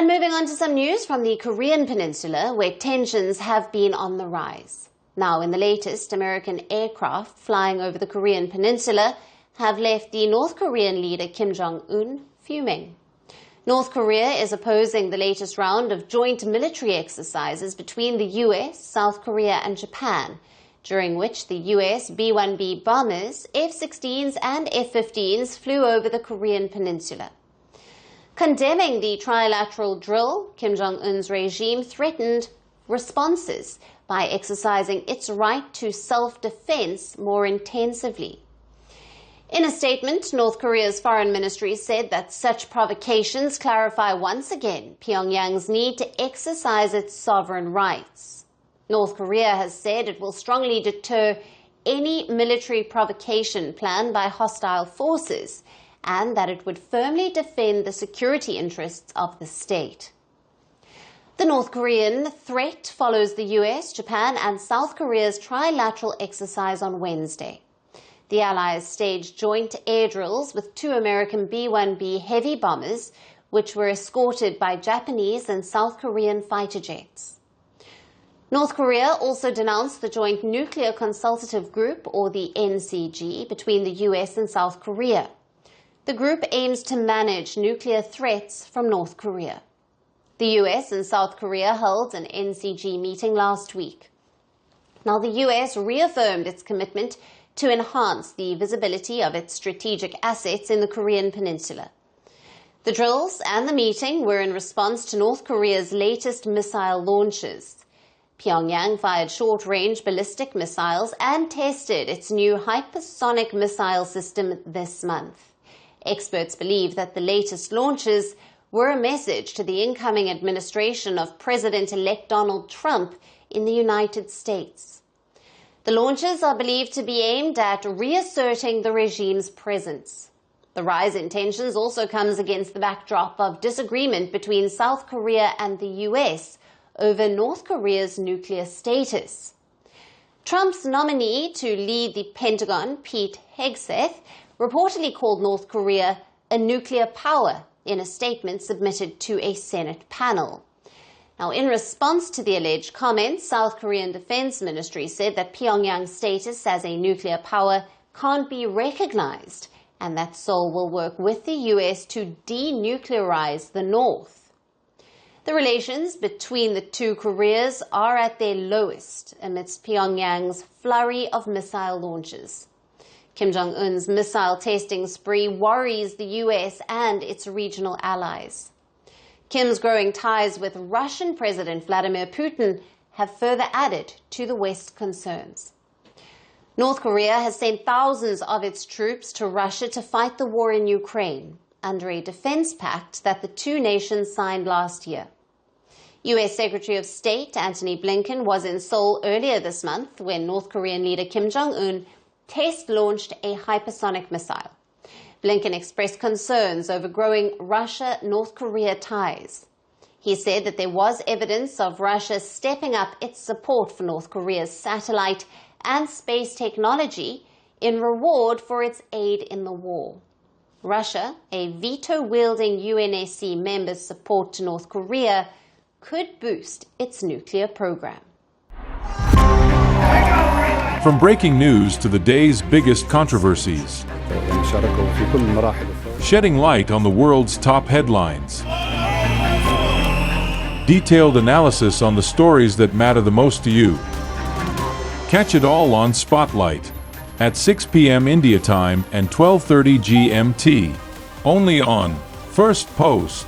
And moving on to some news from the Korean Peninsula, where tensions have been on the rise. Now, in the latest, American aircraft flying over the Korean Peninsula have left the North Korean leader Kim Jong Un fuming. North Korea is opposing the latest round of joint military exercises between the US, South Korea and Japan, during which the US B-1B bombers, F-16s and F-15s flew over the Korean Peninsula. Condemning the trilateral drill, Kim Jong Un's regime threatened responses by exercising its right to self-defense more intensively. In a statement, North Korea's foreign ministry said that such provocations clarify once again Pyongyang's need to exercise its sovereign rights. North Korea has said it will strongly deter any military provocation planned by hostile forces, and that it would firmly defend the security interests of the state. The North Korean threat follows the US, Japan and South Korea's trilateral exercise on Wednesday. The allies staged joint air drills with 2 American B-1B heavy bombers, which were escorted by Japanese and South Korean fighter jets. North Korea also denounced the joint Nuclear Consultative Group, or the N18G, between the US and South Korea. The group aims to manage nuclear threats from North Korea. The US and South Korea held an N18G meeting last week. Now, the US reaffirmed its commitment to enhance the visibility of its strategic assets in the Korean Peninsula. The drills and the meeting were in response to North Korea's latest missile launches. Pyongyang fired short-range ballistic missiles and tested its new hypersonic missile system this month. Experts believe that the latest launches were a message to the incoming administration of President-elect Donald Trump in the United States. The launches are believed to be aimed at reasserting the regime's presence. The rise in tensions also comes against the backdrop of disagreement between South Korea and the US over North Korea's nuclear status. Trump's nominee to lead the Pentagon, Pete Hegseth, reportedly called North Korea a nuclear power in a statement submitted to a Senate panel. Now, in response to the alleged comments, South Korean Defense Ministry said that Pyongyang's status as a nuclear power can't be recognized and that Seoul will work with the US to denuclearize the North. The relations between the two Koreas are at their lowest amidst Pyongyang's flurry of missile launches. Kim Jong Un's missile testing spree worries the US and its regional allies. Kim's growing ties with Russian President Vladimir Putin have further added to the West's concerns. North Korea has sent thousands of its troops to Russia to fight the war in Ukraine under a defense pact that the two nations signed last year. US Secretary of State Antony Blinken was in Seoul earlier this month when North Korean leader Kim Jong Un test-launched a hypersonic missile. Blinken expressed concerns over growing Russia-North Korea ties. He said that there was evidence of Russia stepping up its support for North Korea's satellite and space technology in reward for its aid in the war. Russia, a veto-wielding UNSC member's support to North Korea, could boost its nuclear program. From breaking news to the day's biggest controversies, shedding light on the world's top headlines, detailed analysis on the stories that matter the most to you. Catch it all on Spotlight at 6 p.m. India time and 12:30 GMT, only on Firstpost.